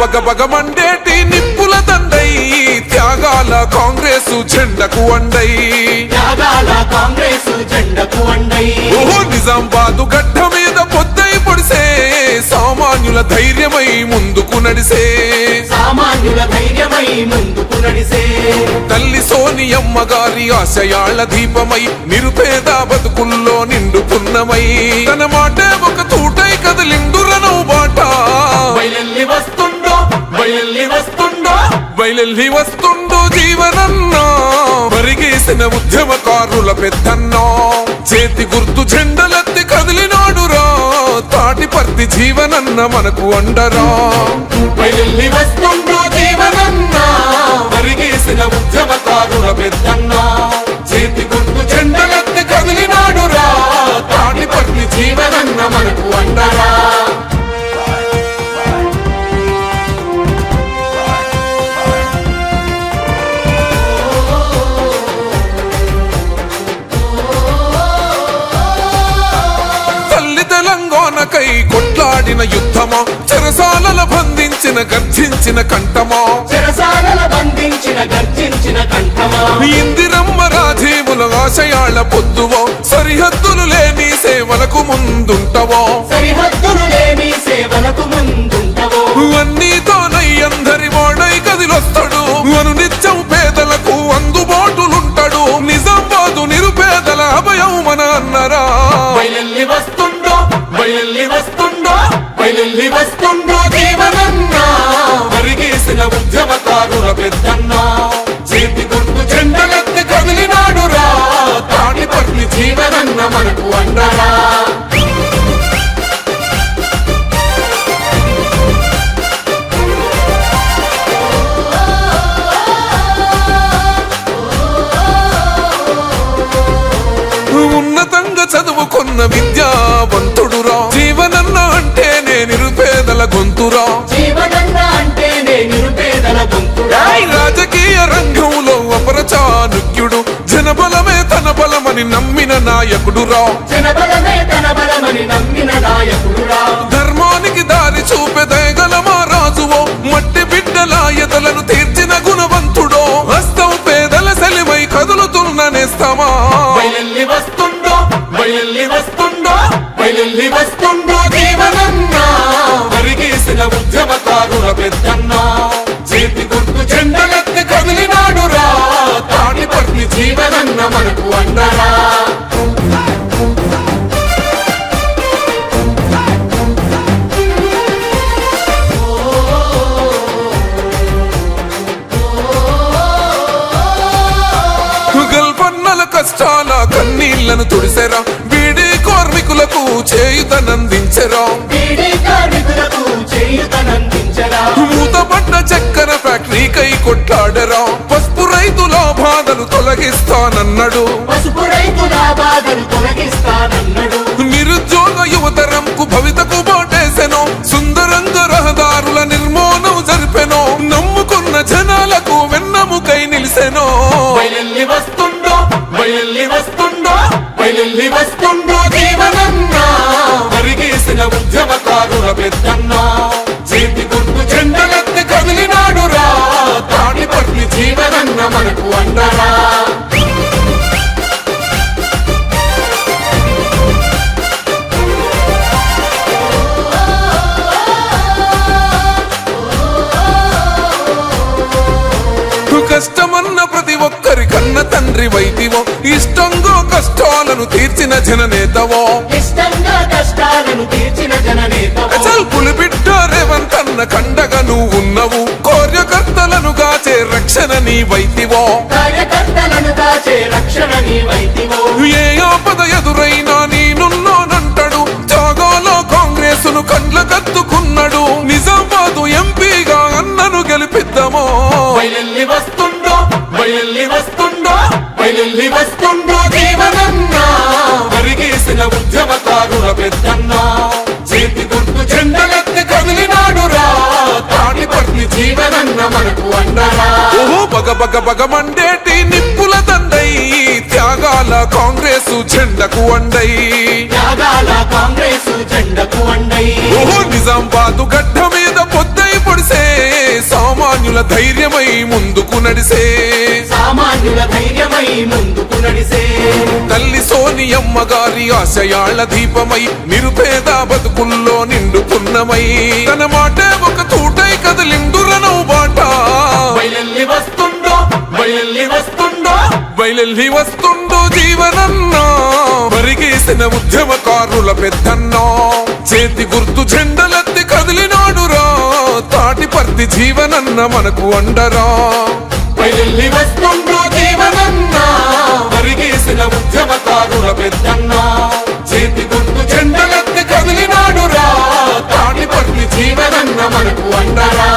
బగ బగ మండేటి నిప్పుల దండై త్యాగాల కాంగ్రెసు జెండకు అండై ఓహో నిజామాబాదు గడ్డ మీద పొద్దై పొడిసే సామాన్యుల ధైర్యమై ముందుకు నడిసే తల్లి సోనియమ్మ గారి ఆశయాల దీపమై నిరుపేద బతుకుల్లో నిండుకున్నమై తన మాటే ఒక తూటై కదిలిండురను బాట బయలెల్లి వస్తుండో జీవనన్నా పరిగేసిన ఉద్యమకారుల పెద్దన్నా చేతి గుర్తు జెండలెత్తి కదిలినాడురా తాటిపర్తి జీవనన్న మనకు అండరా బయలెల్లి వస్తుండో జీవనన్నా పరిగేసిన ఉద్యమకారుల పెద్దన్నా చేతి గుర్తు జెండలెత్తి కదిలినాడురా తాటిపర్తి జీవనన్న మనకు అండరా తెలంగాణకై కొట్లాడిన యుద్ధమా చెరసాలల బంధించిన గర్జించిన కంఠమా ఇందిరమ్మ రాజీవుల ఆశయాల పొద్దువో సరిహద్దులు లేని సేవలకు ముందుంటవో అన్నీతోనై అందరి వాడై కదిలొస్తాడు అనునిత్యం పేదలకు అందుబాటులుంటాడు నిజామాబాదు నిరుపేదల అభయం మన అన్నరా బయలెల్లి వస్తుండో జీవనన్నా పరిగేసిన ఉద్యమకారుల పెద్దన్నా చేతి గుర్తు జెండలెత్తి కదిలినాడురా తాటిపర్తి జీవనన్న మనకు అండరా ఉన్నతంగా చదువుకున్న విద్యావంతుడురా జీవనన్న అంటే నిరుపేదల గొంతురా రాజకీయ రంగంలో అపరచానుక్యుడు జనబలమే తన బలమని నమ్మిన నాయకుడురా ధర్మానికి దారి చూపె దయగల మా రాజువో మట్టి బిడ్డల ఎదలను తీర్చిన గుణవంతుడో హస్తం పేదల సెలిమై కదులుతున్న నేస్తమా బయలెల్లి వస్తుండో జీవనన్నా పరిగేసిన ఉద్యమకారుల పెద్దన్నా చేతి గుర్తు జెండలెత్తి కదిలినాడురా తాటిపర్తి జీవనన్న మనకు అండరా గల్పన్నల కష్టాల కన్నీళ్లను తుడిసెరా బీడీ కార్మికులకు చేయుతనందించెరా మూతపడ్డ చక్కెర ఫ్యాక్టరీకై కొట్లాడరా పసుపు రైతుల బాధలు తొలగిస్తానన్నాడు నిరుద్యోగ యువతరంకు భవితకు బాటేసెనో సుందరంగ రహదారుల నిర్మాణం జరిపెనో నమ్ముకున్న జనాలకు వెన్నముకై నిలిసెనో బయలెల్లి వస్తుండో జీవనన్నా పరిగేసిన ఉద్యమకారుల పెద్దన్నా చేతి గుర్తు జెండలెత్తి కదిలినాడురా తాటిపర్తి జీవనన్న మనకు అండరా కష్టమన్న ప్రతి ఒక్కరి కన్న తండ్రి వైదివో ఇష్టంగా కష్టాలను తీర్చిన జననేతవో పులిబిడ్డ రేవంతన్న కండగా నువ్వు ఉన్నవు కార్యకర్తలను గాచే రక్షణ నీ వైతివో ఏ ఆపద ఎదురైనా నేనున్నానంటాడు త్యాగాలో కాంగ్రెసును కండ్ల కత్తుకున్నాడు నిజామాబాదు ఎంపీగా అన్నను గెలిపిద్దామో బయలెల్లి వస్తుండో జీవనన్నా పరిగేసిన ఉద్యమకారుల పెద్దన్నా చేతి గుర్తు జెండలెత్తి కదిలినాడురా తాటిపర్తి జీవనన్న మనకు అండరా ఓహో బగ బగ బగ మండేటి నిప్పుల దండై త్యాగాల కాంగ్రెసు జెండకు అండై ఓహో నిజామాబాదు గడ్డ మీద పొద్దై పొడిసే సామాన్యుల ధైర్యమై ముందుకు నడిసే సామాన్యుల ధైర్యమై ముందుకు నడిసే తల్లి సోనియమ్మ గారి ఆశయాల దీపమై నిరుపేద బతుకుల్లో నిండుకున్నమై తన మాటే ఒక తూటై కదిలిండురనవు బాట బయలెల్లి వస్తుండో బయలెల్లి వస్తుండో బయలెల్లి వస్తుండో జీవనన్నా పరిగేసిన ఉద్యమకారుల పెద్దన్నా చేతి గుర్తు జెండలెత్తి కదిలినాడురా తాటిపర్తి జీవనన్న మనకు అండరా బయలెల్లి వస్తుండో జీవనన్నా పరిగేసిన ఉద్యమకారుల పెద్దన్నా చేతి గుర్తు జెండలెత్తి కదిలినాడురా తాటిపర్తి జీవనన్న మనకు అండరా